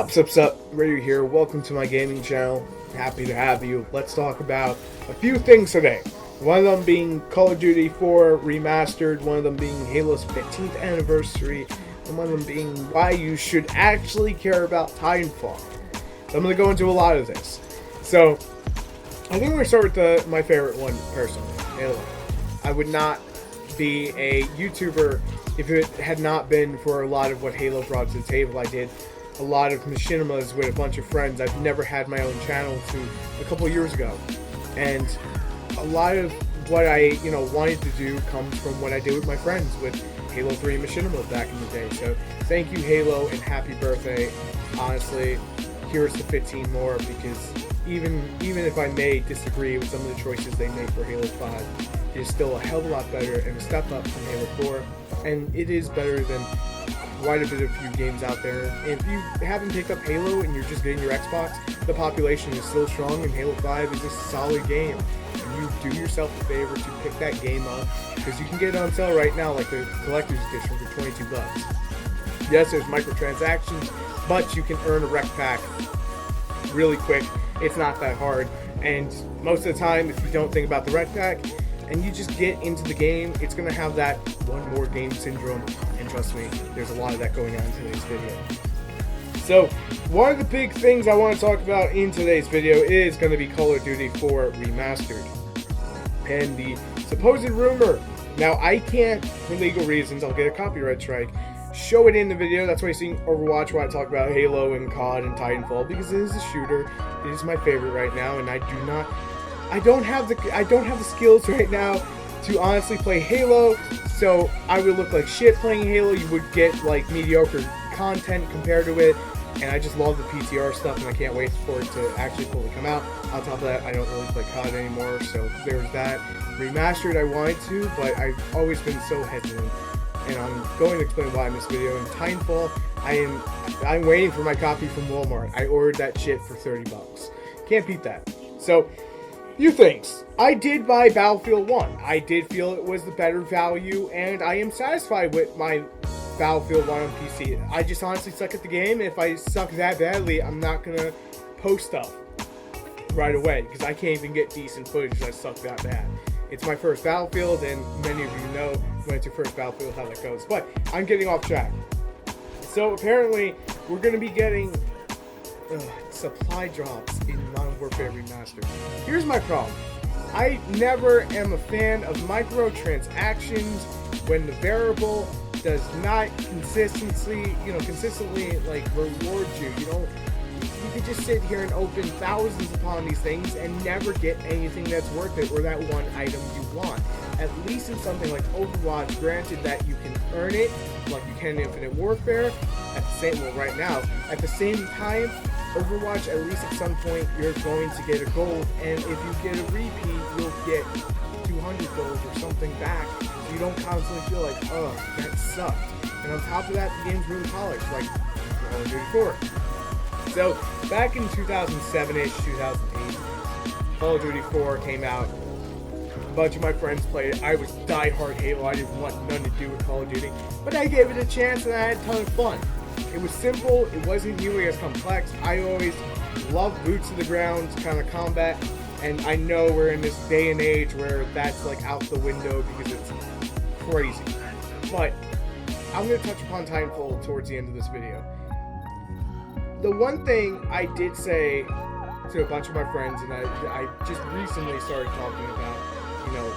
Sup, Ryu here. Welcome to my gaming channel. Happy to have you. Let's talk about a few things today. One of them being Call of Duty 4 Remastered, one of them being Halo's 15th anniversary, and one of them being why you should actually care about Titanfall. So I'm going to go into a lot of this. So, I think we're going to start with my favorite one, personally, Halo. I would not be a YouTuber if it had not been for a lot of what Halo brought to the table. I did a lot of machinimas with a bunch of friends. I've never had my own channel to a couple years ago. And a lot of what I, wanted to do comes from what I did with my friends with Halo 3 machinima back in the day. So thank you, Halo, and happy birthday. Honestly, here's to 15 more, because even if I may disagree with some of the choices they make for Halo 5, it is still a hell of a lot better and a step up from Halo 4. And it is better than quite a bit of few games out there. And if you haven't picked up Halo and you're just getting your Xbox, the population is still strong, and Halo 5 is a solid game. And you do yourself a favor to pick that game up, because you can get it on sale right now, like the collector's edition, for $22. Yes, there's microtransactions, but you can earn a rec pack really quick. It's not that hard, and most of the time, if you don't think about the rec pack and you just get into the game, it's going to have that one more game syndrome, and trust me, there's a lot of that going on in today's video. So, one of the big things I want to talk about in today's video is going to be Call of Duty 4 Remastered, and the supposed rumor. Now, I can't, for legal reasons, I'll get a copyright strike, show it in the video. That's why you see Overwatch, why I talk about Halo and COD and Titanfall, because it is a shooter. It is my favorite right now, and I don't have the skills right now to honestly play Halo, so I would look like shit playing Halo. You would get like mediocre content compared to it, and I just love the PTR stuff, and I can't wait for it to actually fully come out. On top of that, I don't really play COD anymore, so there's that. Remastered, I wanted to, but I've always been so hesitant, and I'm going to explain why in this video. In Titanfall, I'm waiting for my copy from Walmart. I ordered that shit for $30. Can't beat that. So, few things. I did buy Battlefield 1. I did feel it was the better value, and I am satisfied with my Battlefield 1 on PC. I just honestly suck at the game, and if I suck that badly, I'm not gonna post stuff right away, because I can't even get decent footage because I suck that bad. It's my first Battlefield, and many of you know when it's your first Battlefield how that goes. But I'm getting off track. So apparently, we're gonna be getting supply drops in Modern Warfare Remastered. Here's my problem. I never am a fan of microtransactions when the variable does not consistently like reward you. You could just sit here and open thousands upon these things and never get anything that's worth it, or that one item you want. At least in something like Overwatch, granted that you can earn it, like you can in Infinite Warfare, right now, at the same time, Overwatch, at least at some point, you're going to get a gold, and if you get a repeat, you'll get 200 gold or something back, so you don't constantly feel like, oh, that sucked. And on top of that, the game's really polished, like Call of Duty 4. So, back in 2007-ish, 2008, Call of Duty 4 came out. A bunch of my friends played it. I was die-hard Halo. I didn't want nothing to do with Call of Duty, but I gave it a chance, and I had a ton of fun. It was simple, it wasn't nearly as complex. I always loved boots to the ground kind of combat, and I know we're in this day and age where that's like out the window because it's crazy. But I'm going to touch upon Titanfall towards the end of this video. The one thing I did say to a bunch of my friends, and I just recently started talking about,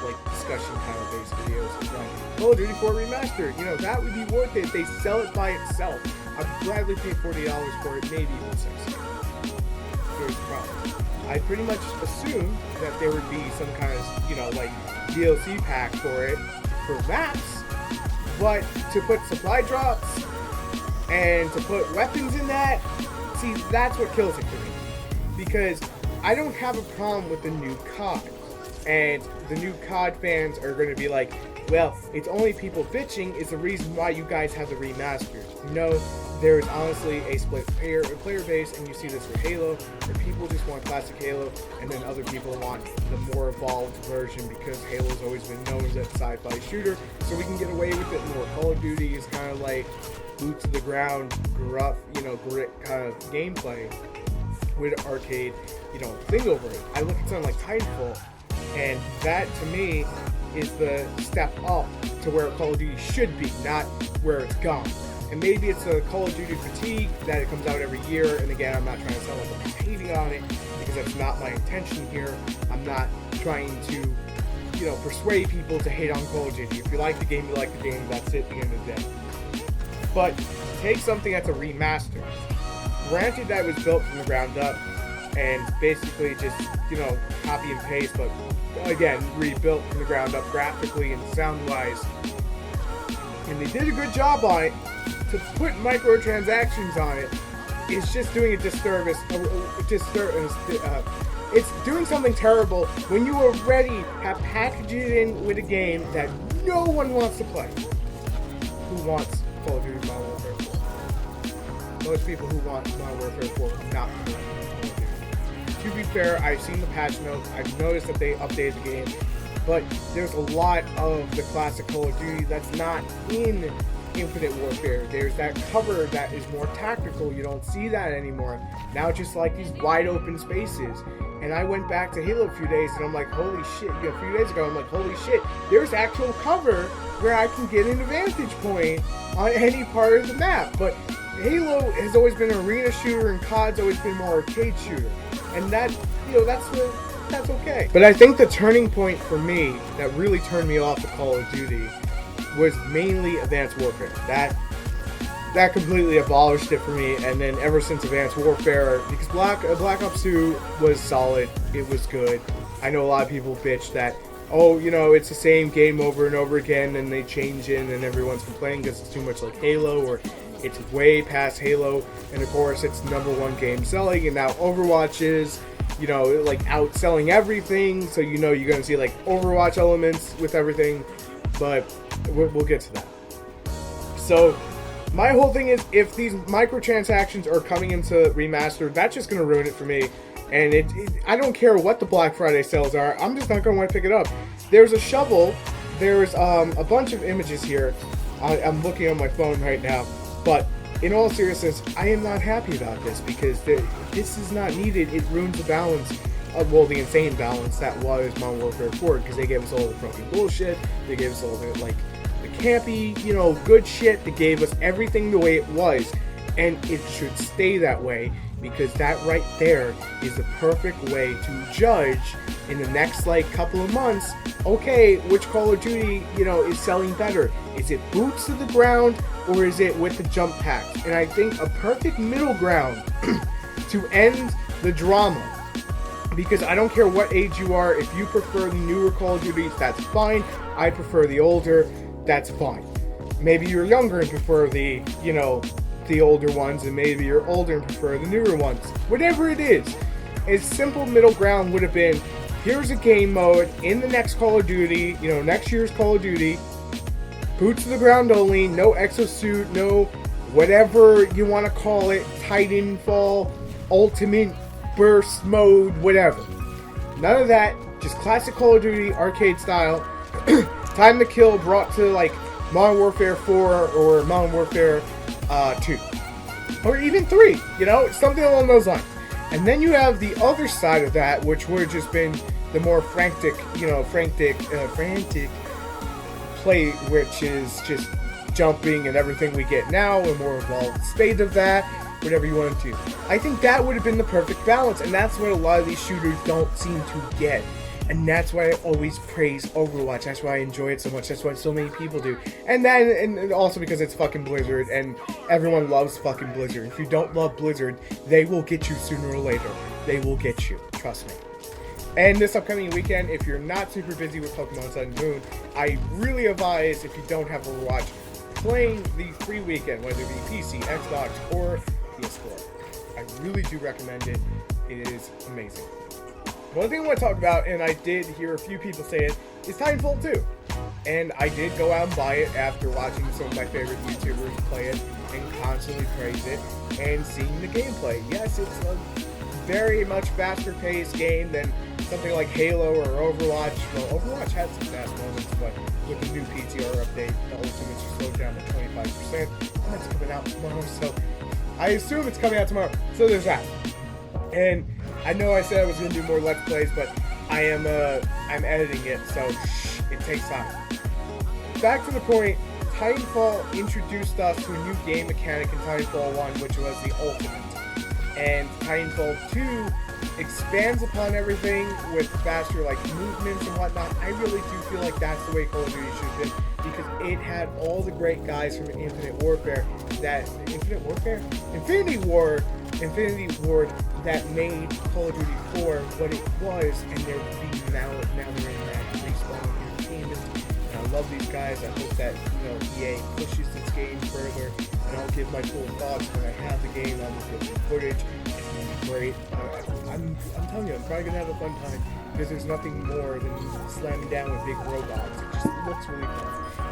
like discussion kind of based videos, is that Call of Duty 4 Remastered, that would be worth it if they sell it by itself. I'd gladly pay $40 for it, maybe even $60. Here's the problem. I pretty much assumed that there would be some kind of, like DLC pack for it, for maps, but to put supply drops and to put weapons in that, see, that's what kills it for me. Because I don't have a problem with the new COD. And the new COD fans are going to be like, well, it's only people bitching is the reason why you guys have the remastered. No, there is honestly a split player base, and you see this for Halo, where people just want classic Halo, and then other people want the more evolved version, because Halo's always been known as a sci-fi shooter, so we can get away with it more. Call of Duty is kind of like boots to the ground, gruff, grit kind of gameplay with an arcade, thing over it. I look at something like Titanfall, and that to me is the step up to where Call of Duty should be, not where it's gone. And maybe it's a Call of Duty fatigue that it comes out every year, and again, I'm not trying to sound like I'm hating on it, because that's not my intention here. I'm not trying to, persuade people to hate on Call of Duty. If you like the game, you like the game, that's it at the end of the day. But take something that's a remaster. Granted that it was built from the ground up, and basically just, copy and paste, but again, rebuilt from the ground up graphically and sound-wise. And they did a good job on it. To put microtransactions on it is just doing a disservice. It's doing something terrible when you already have packaged it in with a game that no one wants to play. Who wants Call of Duty Modern Warfare 4? Most people who want Modern Warfare 4 will not play Call of Duty. To be fair, I've seen the patch notes. I've noticed that they updated the game. But there's a lot of the classic Call of Duty that's not in Infinite Warfare. There's that cover that is more tactical. You don't see that anymore. Now it's just like these wide open spaces. And I went back to Halo a few days and I'm like, holy shit. A few days ago, I'm like, holy shit. There's actual cover where I can get an advantage point on any part of the map. But Halo has always been an arena shooter and COD's always been more arcade shooter. And that, that's okay. But I think the turning point for me that really turned me off of Call of Duty was mainly Advanced Warfare. That completely abolished it for me, and then ever since Advanced Warfare, because Black Ops 2 was solid, it was good. I know a lot of people bitch that, it's the same game over and over again, and they change it, and everyone's complaining because it's too much like Halo, or it's way past Halo, and of course it's #1 game selling, and now Overwatch is, outselling everything, so you're going to see like Overwatch elements with everything, but we'll get to that. So my whole thing is, if these microtransactions are coming into Remastered, that's just going to ruin it for me. And I don't care what the Black Friday sales are, I'm just not going to want to pick it up. There's a shovel, there's a bunch of images here. I'm looking on my phone right now, but in all seriousness, I am not happy about this, because this is not needed. It ruins the balance the insane balance that was Modern Warfare 4, because they gave us all the fucking bullshit, they gave us all the campy, good shit. They gave us everything the way it was, and it should stay that way, because that right there is the perfect way to judge in the next couple of months, okay, which Call of Duty, is selling better. Is it boots to the ground, or is it with the jump packs? And I think a perfect middle ground to end the drama, because I don't care what age you are, if you prefer the newer Call of Duties, that's fine. I prefer the older, that's fine. Maybe you're younger and prefer the older ones, and maybe you're older and prefer the newer ones. Whatever it is, a simple middle ground would have been, here's a game mode in the next Call of Duty, next year's Call of Duty, boots to the ground only, no exosuit, no whatever you want to call it, Titanfall, Ultimate Burst Mode, whatever. None of that, just classic Call of Duty, arcade style. Time to kill brought to Modern Warfare 4 or Modern Warfare 2. Or even 3, something along those lines. And then you have the other side of that, which would have just been the more frantic play, which is just jumping and everything we get now, a more evolved state of that, whatever you want to do. I think that would have been the perfect balance, and that's what a lot of these shooters don't seem to get. And that's why I always praise Overwatch. That's why I enjoy it so much. That's why so many people do. And also because it's fucking Blizzard, and everyone loves fucking Blizzard. If you don't love Blizzard, they will get you sooner or later. They will get you. Trust me. And this upcoming weekend, if you're not super busy with Pokemon Sun and Moon, I really advise, if you don't have Overwatch, playing the free weekend, whether it be PC, Xbox, or PS4. I really do recommend it. It is amazing. One thing I want to talk about, and I did hear a few people say it, is Titanfall 2. And I did go out and buy it after watching some of my favorite YouTubers play it and constantly praise it and seeing the gameplay. Yes, it's a very much faster paced game than something like Halo or Overwatch. Well, Overwatch had some fast moments, but with the new PTR update, the ultimates are slowed down by 25%. And that's coming out tomorrow, so I assume it's coming out tomorrow. So there's that. And I know I said I was going to do more Let's Plays, but I'm editing it, so it takes time. Back to the point, Titanfall introduced us to a new game mechanic in Titanfall 1, which was the Ultimate. And Titanfall 2 expands upon everything with faster movements and whatnot. I really do feel like that's the way Call of Duty should have been, because it had all the great guys from Infinity Ward that made Call of Duty 4 what it was, and they're being now they're in that Respawn Entertainment. And I love these guys. I hope that EA pushes this game further, and I'll give my full thoughts when I have the game. I'll get some footage. It's gonna be great. I'm telling you, I'm probably gonna have a fun time, because there's nothing more than slamming down with big robots. It just looks really fun,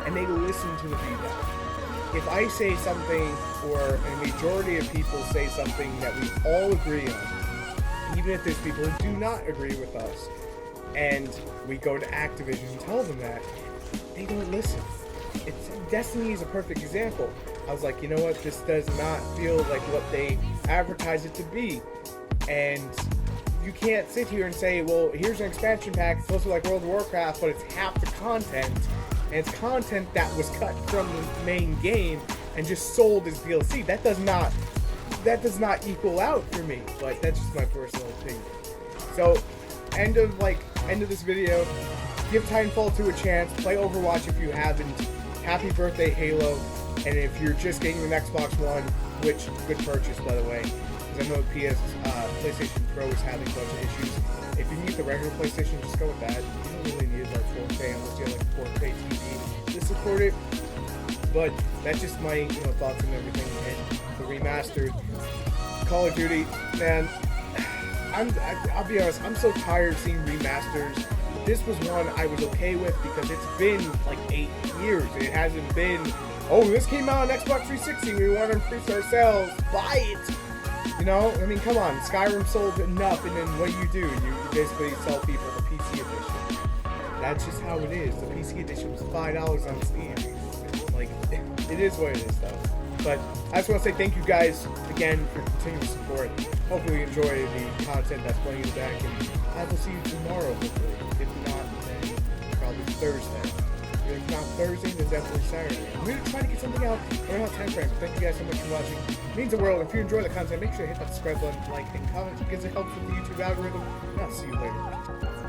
and they listen to the feedback. If I say something, or a majority of people say something that we all agree on, even if there's people who do not agree with us, and we go to Activision and tell them that, they don't listen. Destiny is a perfect example. I was like, you know what, this does not feel like what they advertise it to be. And you can't sit here and say, well, here's an expansion pack, it's supposed to be like World of Warcraft, but it's half the content. And it's content that was cut from the main game and just sold as DLC. That does not equal out for me, but that's just my personal opinion. So, end of this video. Give Titanfall 2 a chance. Play Overwatch if you haven't. Happy birthday, Halo. And if you're just getting an Xbox One, which good purchase, by the way, because I know PlayStation Pro is having a bunch of issues. If you need the regular PlayStation, just go with that. You don't really need 4K unless you have a 4K TV to support it. But that's just my thoughts and everything. And the remastered Call of Duty, man. I'll be honest. I'm so tired of seeing remasters. This was one I was okay with because it's been 8 years. It hasn't been, oh, this came out on Xbox 360. We want to increase our sales. Buy it. I mean, come on. Skyrim sold enough, and then what do? You basically sell people the PC edition. That's just how it is. The PC edition was $5 on Steam. It is what it is, though. But I just want to say thank you guys again for continuing support. Hopefully you enjoy the content that's playing in the back, and I will see you tomorrow, hopefully. If not, then probably Thursday. If not Thursday, then definitely Saturday. I'm going to try to get something out around time frame. Thank you guys so much for watching. It means the world. If you enjoy the content, make sure to hit that subscribe button, like, and comment, because it helps with the YouTube algorithm. And I'll see you later.